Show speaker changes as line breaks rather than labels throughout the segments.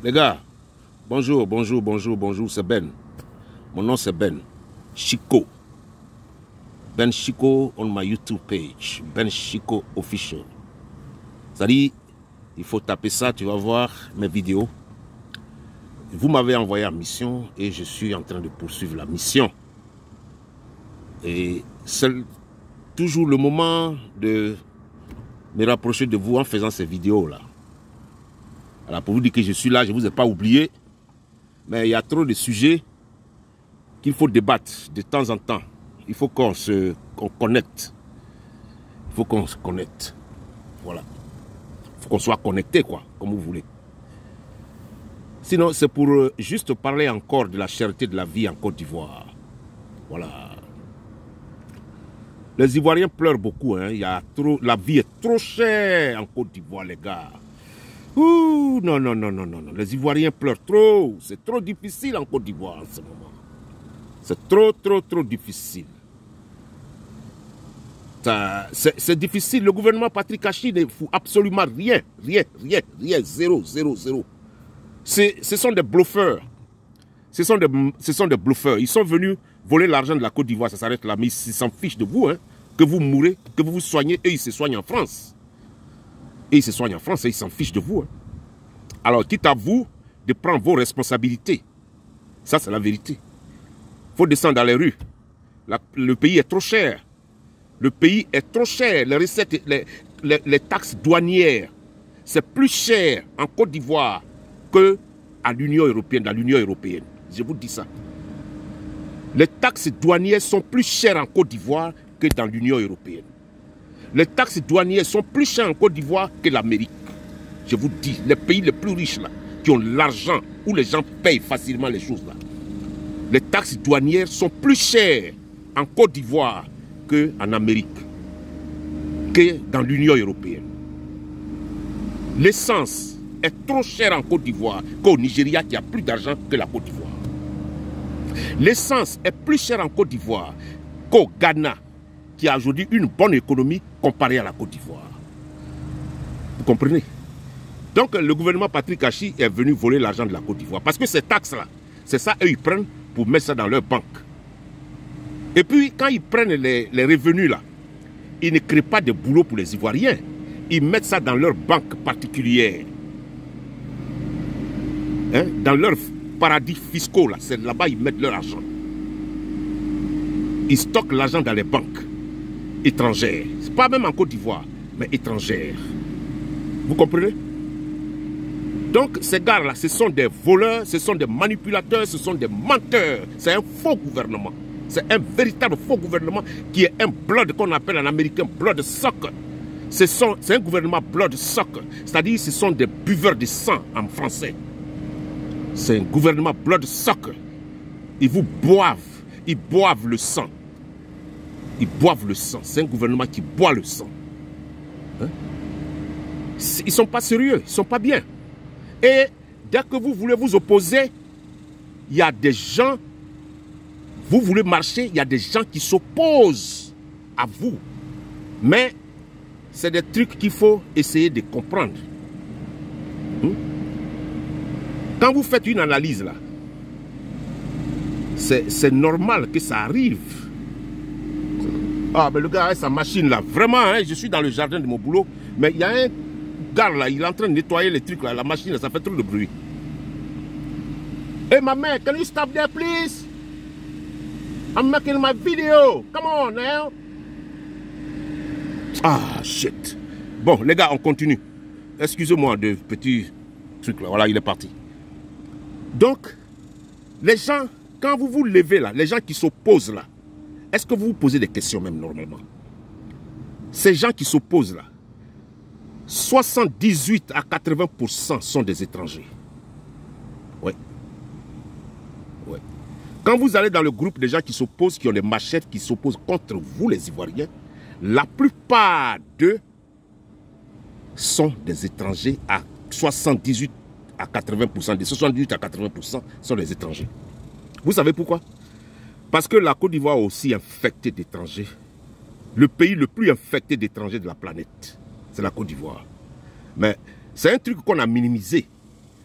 Les gars, bonjour, c'est Ben. Mon nom c'est Ben Chicot. Ben Chicot on my YouTube page. Ben Chicot official. C'est-à-dire, il faut taper ça, tu vas voir mes vidéos. Vous m'avez envoyé en mission et je suis en train de poursuivre la mission. Et c'est toujours le moment de me rapprocher de vous en faisant ces vidéos-là. Alors pour vous dire que je suis là, je ne vous ai pas oublié. Mais il y a trop de sujets qu'il faut débattre de temps en temps. Il faut qu'on connecte. Il faut qu'on se connecte. Voilà. Il faut qu'on soit connecté, quoi, comme vous voulez. Sinon, c'est pour juste parler encore de la cherté de la vie en Côte d'Ivoire. Voilà. Les Ivoiriens pleurent beaucoup. Hein. La vie est trop chère en Côte d'Ivoire, les gars. Ouh, non. Les Ivoiriens pleurent trop. C'est trop difficile en Côte d'Ivoire en ce moment. C'est trop difficile. C'est difficile. Le gouvernement Patrick Achi ne fout absolument rien. Zéro. Ce sont des bluffeurs. Ce sont des bluffeurs. Ils sont venus voler l'argent de la Côte d'Ivoire. Ça s'arrête là. Mais ils s'en fichent de vous. Hein. Que vous mourrez, que vous vous soignez. Eux, ils se soignent en France. Et ils se soignent en France et ils s'en fichent de vous. Hein. Alors, quitte à vous de prendre vos responsabilités. Ça, c'est la vérité. Il faut descendre dans les rues. Le pays est trop cher. Le pays est trop cher. Les recettes, les taxes douanières, c'est plus cher en Côte d'Ivoire qu'à l'Union européenne, dans l'Union européenne. Je vous dis ça. Les taxes douanières sont plus chères en Côte d'Ivoire que dans l'Union européenne. Les taxes douanières sont plus chères en Côte d'Ivoire que l'Amérique. Je vous dis, les pays les plus riches là, qui ont l'argent, où les gens payent facilement les choses là. Les taxes douanières sont plus chères en Côte d'Ivoire qu'en Amérique, que dans l'Union européenne. L'essence est trop chère en Côte d'Ivoire qu'au Nigeria qui a plus d'argent que la Côte d'Ivoire. L'essence est plus chère en Côte d'Ivoire qu'au Ghana qui a aujourd'hui une bonne économie comparée à la Côte d'Ivoire. Vous comprenez? Donc le gouvernement Patrick Achi est venu voler l'argent de la Côte d'Ivoire. Parce que ces taxes-là, c'est ça, eux, ils prennent pour mettre ça dans leur banque. Et puis, quand ils prennent les revenus, là, ils ne créent pas de boulot pour les Ivoiriens. Ils mettent ça dans leur banque particulière. Hein? Dans leurs paradis fiscaux, là. C'est là-bas qu'ils mettent leur argent. Ils stockent l'argent dans les banques étrangères. C'est pas même en Côte d'Ivoire, mais étrangères. Vous comprenez? Donc, ces gars-là, ce sont des voleurs, ce sont des manipulateurs, ce sont des menteurs. C'est un faux gouvernement. C'est un véritable faux gouvernement qui est un blood qu'on appelle en américain blood sucker. C'est un gouvernement blood sucker. C'est-à-dire ce sont des buveurs de sang en français. C'est un gouvernement blood sucker. Ils vous boivent. Ils boivent le sang. Ils boivent le sang. C'est un gouvernement qui boit le sang. Hein? Ils ne sont pas sérieux. Ils ne sont pas bien. Et dès que vous voulez vous opposer, il y a des gens, vous voulez marcher, il y a des gens qui s'opposent à vous. Mais c'est des trucs qu'il faut essayer de comprendre. Quand vous faites une analyse là, c'est normal que ça arrive. Ah, mais le gars a sa machine là, vraiment, hein, je suis dans le jardin de mon boulot, mais il y a un gars là, il est en train de nettoyer les trucs là, la machine là, ça fait trop de bruit. Hey, my man, can you stop there, please? I'm making my video. Come on now. Ah, shit. Bon, les gars, on continue. Excusez-moi de petits trucs là. Voilà, il est parti. Donc, les gens, quand vous vous levez là, les gens qui s'opposent là, est-ce que vous vous posez des questions même normalement? Ces gens qui s'opposent là, 78 à 80% sont des étrangers. Oui. Oui. Quand vous allez dans le groupe des gens qui s'opposent, qui ont des machettes, qui s'opposent contre vous les Ivoiriens, la plupart d'eux sont des étrangers à 78 à 80%. Des 78 à 80% sont des étrangers. Vous savez pourquoi? Parce que la Côte d'Ivoire est aussi infectée d'étrangers. Le pays le plus infecté d'étrangers de la planète, c'est la Côte d'Ivoire. Mais C'est un truc qu'on a minimisé.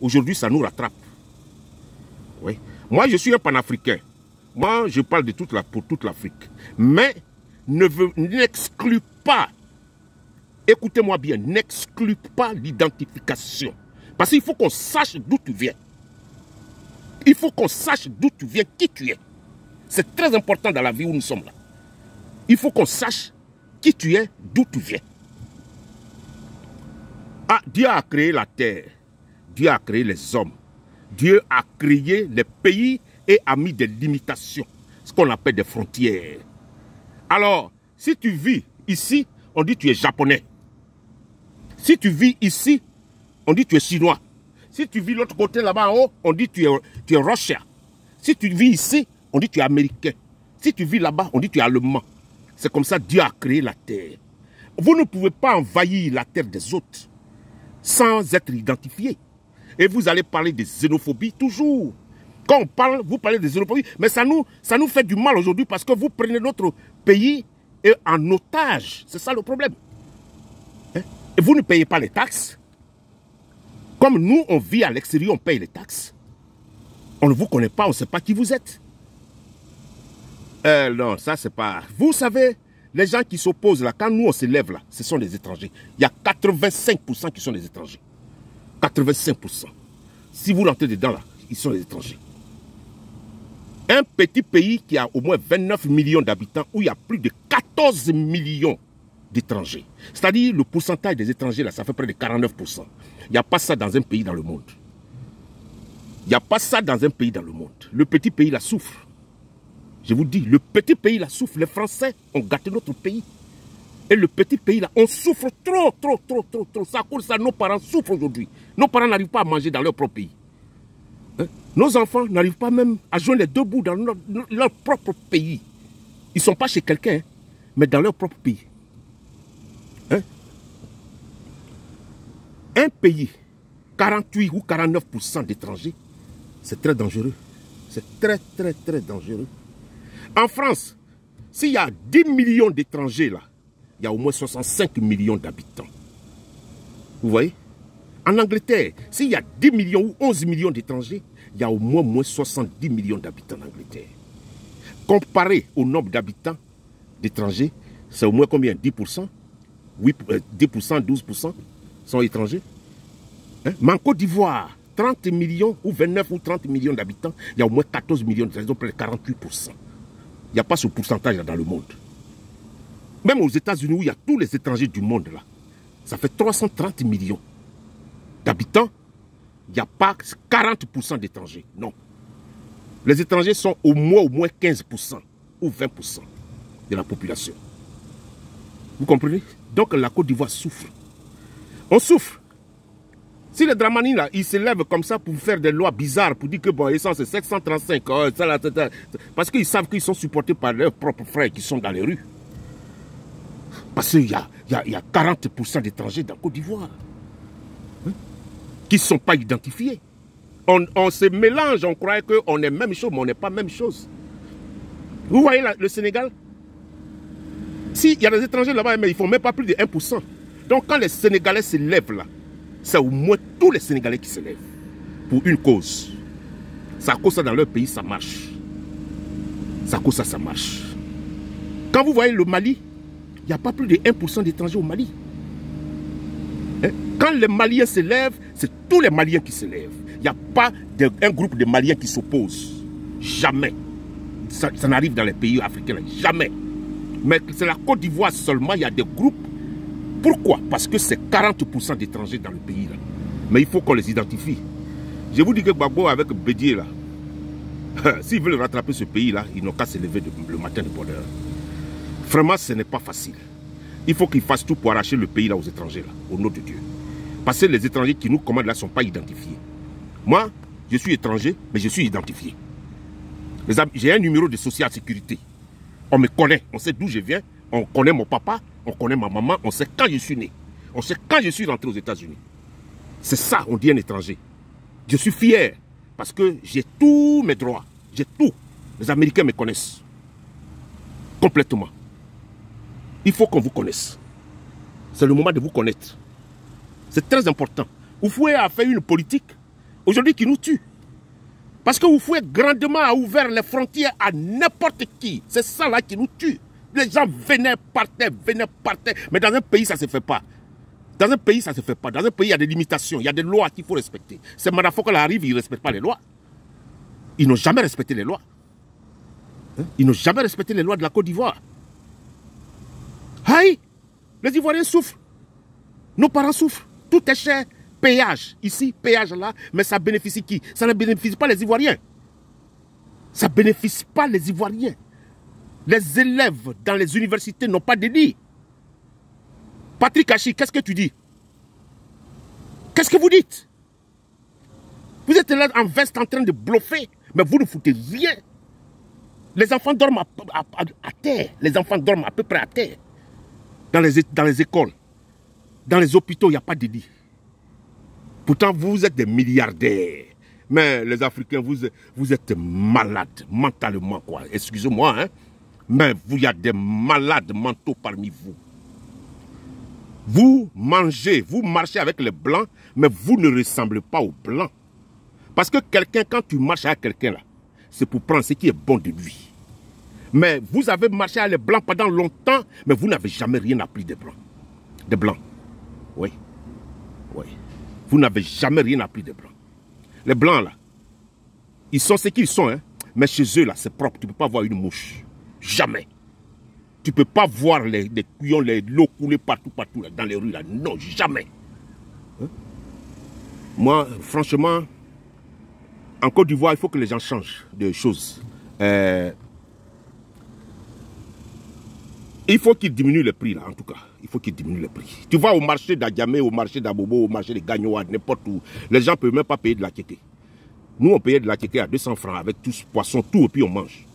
Aujourd'hui, ça nous rattrape. Oui. Moi, je suis un panafricain. Moi, je parle de pour toute l'Afrique. Mais n'exclut pas, écoutez-moi bien, n'exclut pas l'identification. Parce qu'il faut qu'on sache d'où tu viens. Il faut qu'on sache d'où tu viens, qui tu es. C'est très important dans la vie où nous sommes là. Il faut qu'on sache qui tu es, d'où tu viens. Ah, Dieu a créé la terre. Dieu a créé les hommes. Dieu a créé les pays et a mis des limitations. Ce qu'on appelle des frontières. Alors, si tu vis ici, on dit que tu es japonais. Si tu vis ici, on dit que tu es chinois. Si tu vis de l'autre côté là-bas en haut, on dit que tu es russien. Si tu vis ici, on dit que tu es américain. Si tu vis là-bas, on dit que tu es allemand. C'est comme ça que Dieu a créé la terre. Vous ne pouvez pas envahir la terre des autres sans être identifié. Et vous allez parler de xénophobie toujours. Quand on parle, vous parlez de xénophobie, mais ça nous fait du mal aujourd'hui parce que vous prenez notre pays en otage. C'est ça le problème. Hein? Et vous ne payez pas les taxes. Comme nous, on vit à l'extérieur, on paye les taxes. On ne vous connaît pas, on ne sait pas qui vous êtes. Non, ça c'est pas... Vous savez, les gens qui s'opposent là, quand nous on se lève là, ce sont des étrangers. Il y a 85% qui sont des étrangers. 85%. Si vous rentrez dedans là, ils sont des étrangers. Un petit pays qui a au moins 29 millions d'habitants, où il y a plus de 14 millions d'étrangers. C'est-à-dire le pourcentage des étrangers là, ça fait près de 49%. Il n'y a pas ça dans un pays dans le monde. Il n'y a pas ça dans un pays dans le monde. Le petit pays là souffre. Je vous dis, le petit pays là souffre. Les Français ont gâté notre pays. Et le petit pays là, on souffre trop. Ça cause ça, nos parents souffrent aujourd'hui. Nos parents n'arrivent pas à manger dans leur propre pays. Hein? Nos enfants n'arrivent pas même à joindre les deux bouts dans leur propre pays. Ils ne sont pas chez quelqu'un, hein, mais dans leur propre pays. Hein? Un pays, 48 ou 49% d'étrangers, c'est très dangereux. C'est très dangereux. En France, s'il y a 10 millions d'étrangers là, il y a au moins 65 millions d'habitants. Vous voyez? En Angleterre, s'il y a 10 millions ou 11 millions d'étrangers, il y a au moins 70 millions d'habitants en Angleterre. Comparé au nombre d'habitants d'étrangers, c'est au moins combien? 10%? 10%, 12% sont étrangers. Hein? Mais en Côte d'Ivoire, 30 millions ou 29 ou 30 millions d'habitants, il y a au moins 14 millions d'étrangers, donc près de 48%. Il n'y a pas ce pourcentage là dans le monde. Même aux États-Unis où il y a tous les étrangers du monde là, ça fait 330 millions d'habitants, il n'y a pas 40% d'étrangers. Non. Les étrangers sont au moins 15% ou 20% de la population. Vous comprenez? Donc la Côte d'Ivoire souffre. On souffre. Si les Dramani là, ils se lèvent comme ça pour faire des lois bizarres, pour dire que bon, essence c'est 735, parce qu'ils savent qu'ils sont supportés par leurs propres frères qui sont dans les rues. Parce qu'il y a 40% d'étrangers dans la Côte d'Ivoire qui ne sont pas identifiés. On se mélange, on croit qu'on est même chose, mais on n'est pas même chose. Vous voyez là, le Sénégal? S'il y a des étrangers là-bas, mais ils ne font même pas plus de 1%. Donc quand les Sénégalais se lèvent là, c'est au moins tous les Sénégalais qui se lèvent pour une cause. Ça cause ça dans leur pays, ça marche. Ça cause ça, ça marche. Quand vous voyez le Mali, il n'y a pas plus de 1% d'étrangers au Mali. Hein? Quand les Maliens se lèvent, c'est tous les Maliens qui se lèvent. Il n'y a pas un groupe de Maliens qui s'oppose. Jamais. Ça n'arrive dans les pays africains. Jamais. Mais c'est la Côte d'Ivoire seulement, il y a des groupes. Pourquoi? Parce que c'est 40% d'étrangers dans le pays. Là. Mais il faut qu'on les identifie. Je vous dis que Gbagbo avec Bédier, là, s'ils veulent rattraper ce pays-là, ils n'ont qu'à se lever le matin de bonne heure. Vraiment, ce n'est pas facile. Il faut qu'ils fassent tout pour arracher le pays là aux étrangers, là, au nom de Dieu. Parce que les étrangers qui nous commandent là ne sont pas identifiés. Moi, je suis étranger, mais je suis identifié. J'ai un numéro de social sécurité. On me connaît, on sait d'où je viens, on connaît mon papa, on connaît ma maman, on sait quand je suis né, on sait quand je suis rentré aux États-Unis. C'est ça, on dit un étranger. Je suis fier parce que j'ai tous mes droits, j'ai tout. Les Américains me connaissent complètement. Il faut qu'on vous connaisse. C'est le moment de vous connaître. C'est très important. Oufoué a fait une politique aujourd'hui qui nous tue. Parce que Oufoué grandement a ouvert les frontières à n'importe qui. C'est ça là qui nous tue. Les gens venaient, partaient. Mais dans un pays, ça ne se fait pas. Dans un pays, ça ne se fait pas. Dans un pays, il y a des limitations, il y a des lois qu'il faut respecter. Ces Madafoko là arrivent, ils ne respectent pas les lois. Ils n'ont jamais respecté les lois. Ils n'ont jamais respecté les lois de la Côte d'Ivoire. Aïe, les Ivoiriens souffrent. Nos parents souffrent. Tout est cher. Péage ici, péage là. Mais ça bénéficie qui? Ça ne bénéficie pas les Ivoiriens. Ça ne bénéficie pas les Ivoiriens. Les élèves dans les universités n'ont pas de lit. Patrick Hachi, qu'est-ce que tu dis? Qu'est-ce que vous dites? Vous êtes là en veste en train de bluffer, mais vous ne foutez rien. Les enfants dorment à terre. Les enfants dorment à peu près à terre. Dans les écoles, dans les hôpitaux, il n'y a pas de lit. Pourtant, vous êtes des milliardaires. Mais les Africains, vous êtes malades mentalement, quoi. Excusez-moi, hein. Mais il y a des malades mentaux parmi vous. Vous mangez, vous marchez avec les Blancs, mais vous ne ressemblez pas aux Blancs. Parce que quelqu'un, quand tu marches avec quelqu'un là, c'est pour prendre ce qui est bon de lui. Mais vous avez marché avec les Blancs pendant longtemps, mais vous n'avez jamais rien appris des Blancs. Des Blancs. Oui. Oui. Vous n'avez jamais rien appris des Blancs. Les Blancs là, ils sont ce qu'ils sont, hein. Mais chez eux là, c'est propre. Tu ne peux pas voir une mouche. Jamais. Tu ne peux pas voir les couillons, l'eau couler partout là, dans les rues là. Non, jamais. Hein? Moi, franchement, en Côte d'Ivoire, il faut que les gens changent de choses. Il faut qu'ils diminuent les prix là, en tout cas. Il faut qu'ils diminuent les prix. Tu vas au marché d'Adjamé, au marché d'Abobo, au marché de Gagnoa, n'importe où. Les gens ne peuvent même pas payer de la kéké. Nous, on payait de la kéké à 200 francs avec tout ce poisson, tout, et puis on mange.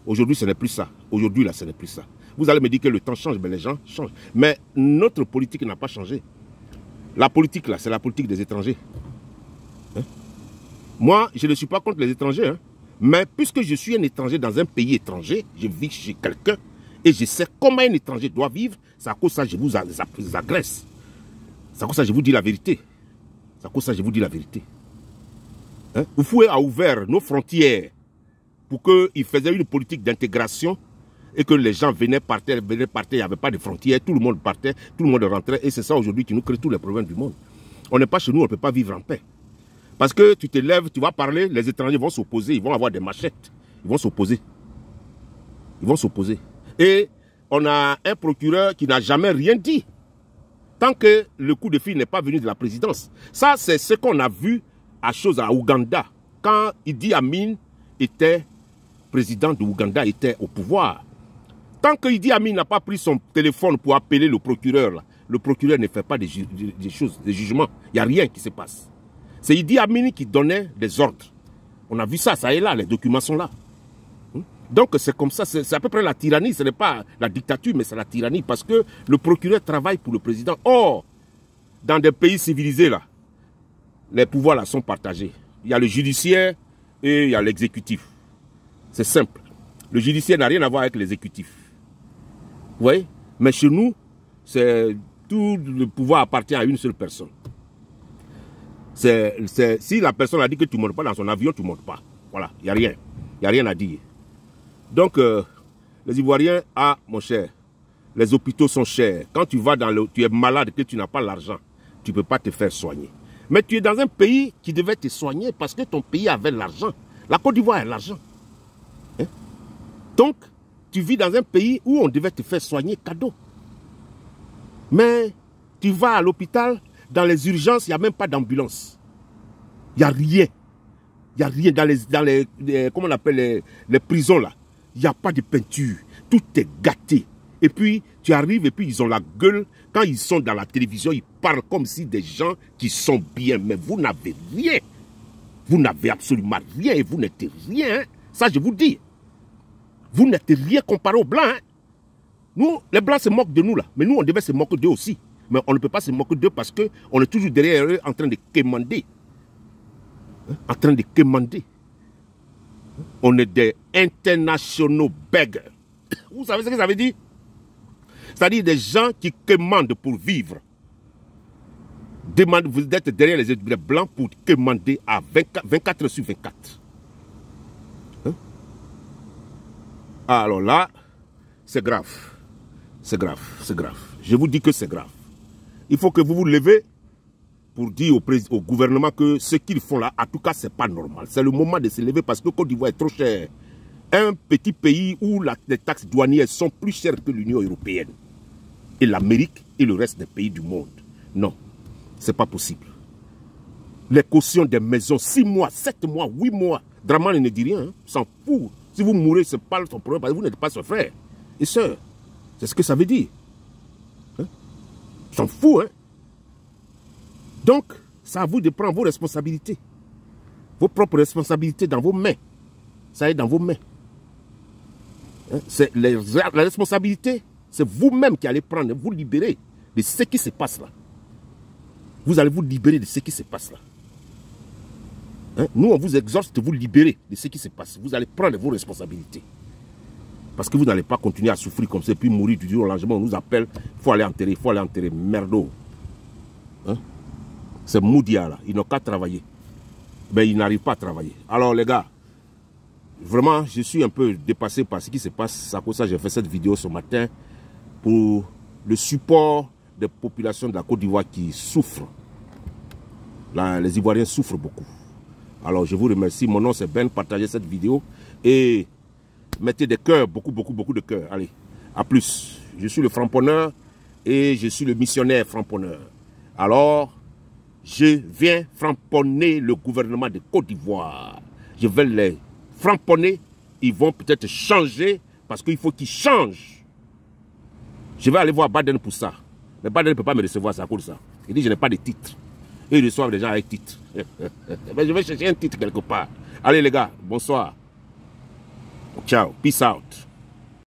Aujourd'hui, ce n'est plus ça. Aujourd'hui, là, ce n'est plus ça. Vous allez me dire que le temps change, mais les gens changent. Mais notre politique n'a pas changé. La politique, là, c'est la politique des étrangers. Hein? Moi, je ne suis pas contre les étrangers. Hein? Mais puisque je suis un étranger dans un pays étranger, je vis chez quelqu'un, et je sais comment un étranger doit vivre, c'est à cause de ça que je vous agresse. C'est à cause de ça que je vous dis la vérité. C'est à cause de ça que je vous dis la vérité. Hein? Oufoué a ouvert nos frontières pour qu'il faisait une politique d'intégration et que les gens venaient partir, il n'y avait pas de frontières, tout le monde partait, tout le monde rentrait, et c'est ça aujourd'hui qui nous crée tous les problèmes du monde. On n'est pas chez nous, on ne peut pas vivre en paix. Parce que tu te lèves, tu vas parler, les étrangers vont s'opposer, ils vont avoir des machettes, ils vont s'opposer. Ils vont s'opposer. Et on a un procureur qui n'a jamais rien dit, tant que le coup de fil n'est pas venu de la présidence. Ça, c'est ce qu'on a vu à Ouganda, quand Idi Amin était président de Ouganda, était au pouvoir. Tant que Idi Amin n'a pas pris son téléphone pour appeler le procureur, là, le procureur ne fait pas des choses, des jugements. Il n'y a rien qui se passe. C'est Idi Amin qui donnait des ordres. On a vu ça, ça est là, les documents sont là. Donc c'est comme ça, c'est à peu près la tyrannie, ce n'est pas la dictature, mais c'est la tyrannie, parce que le procureur travaille pour le président. Or, dans des pays civilisés, là, les pouvoirs là sont partagés. Il y a le judiciaire et il y a l'exécutif. C'est simple. Le judiciaire n'a rien à voir avec l'exécutif. Vous voyez? Mais chez nous, tout le pouvoir appartient à une seule personne. Si la personne a dit que tu ne montes pas dans son avion, tu ne montes pas. Voilà, il n'y a rien. Il n'y a rien à dire. Donc, les Ivoiriens, mon cher, les hôpitaux sont chers. Quand tu vas tu es malade, que tu n'as pas l'argent, tu ne peux pas te faire soigner. Mais tu es dans un pays qui devait te soigner parce que ton pays avait l'argent. La Côte d'Ivoire a l'argent. Hein? Donc, tu vis dans un pays où on devait te faire soigner cadeau. Mais tu vas à l'hôpital, dans les urgences, il n'y a même pas d'ambulance. Il n'y a rien. Il n'y a rien dans les comment on appelle les prisons là. Il n'y a pas de peinture. Tout est gâté. Et puis, tu arrives et puis ils ont la gueule. Quand ils sont dans la télévision, ils parlent comme si des gens qui sont bien. Mais vous n'avez rien. Vous n'avez absolument rien et vous n'êtes rien. Hein. Ça, je vous dis. Vous n'êtes rien comparé aux Blancs. Hein. Nous, les Blancs se moquent de nous là. Mais nous, on devait se moquer d'eux aussi. Mais on ne peut pas se moquer d'eux parce qu'on est toujours derrière eux en train de quémander. En train de quémander. On est des internationaux beggars. Vous savez ce que ça veut dire? C'est-à-dire des gens qui quémandent pour vivre. Vous êtes derrière les blancs pour demander à 24 sur 24. Hein? Alors là, c'est grave. C'est grave, c'est grave. Je vous dis que c'est grave. Il faut que vous vous levez pour dire au gouvernement que ce qu'ils font là, en tout cas, c'est pas normal. C'est le moment de se lever parce que Côte d'Ivoire est trop cher. Un petit pays où les taxes douanières sont plus chères que l'Union européenne. Et l'Amérique et le reste des pays du monde. Non, c'est pas possible. Les cautions des maisons, 6 mois, 7 mois, 8 mois. Dramane ne dit rien, hein, s'en fout. Si vous mourrez, ce n'est pas son problème, parce que vous n'êtes pas son frère et soeur. C'est ce que ça veut dire. Hein? S'en fout, hein. Donc, c'est à vous de prendre vos responsabilités. Vos propres responsabilités dans vos mains. Ça est dans vos mains. Hein? La responsabilité, c'est vous-même qui allez prendre, vous libérer de ce qui se passe là. Vous allez vous libérer de ce qui se passe là. Hein? Nous, on vous exhorte de vous libérer de ce qui se passe. Vous allez prendre vos responsabilités. Parce que vous n'allez pas continuer à souffrir comme ça et puis mourir du jour au lendemain. On nous appelle, il faut aller enterrer, il faut aller enterrer. Merdo. Hein? C'est Moudia là, ils n'ont qu'à travailler. Mais ils n'arrivent pas à travailler. Alors les gars, vraiment, je suis un peu dépassé par ce qui se passe. C'est à cause de ça que j'ai fait cette vidéo ce matin pour le support des populations de la Côte d'Ivoire qui souffrent. Là, les Ivoiriens souffrent beaucoup. Alors je vous remercie. Mon nom c'est Ben. Partagez cette vidéo et mettez des cœurs, beaucoup de cœurs. Allez, à plus. Je suis le framponneur et je suis le missionnaire framponneur. Alors, je viens framponner le gouvernement de Côte d'Ivoire. Je vais les framponner. Ils vont peut-être changer parce qu'il faut qu'ils changent. Je vais aller voir Baden pour ça. Mais Baden ne peut pas me recevoir, ça à cause de ça. Il dit je n'ai pas de titre. Et ils reçoivent des gens avec titre. Mais je vais chercher un titre quelque part. Allez les gars, bonsoir. Ciao, peace out.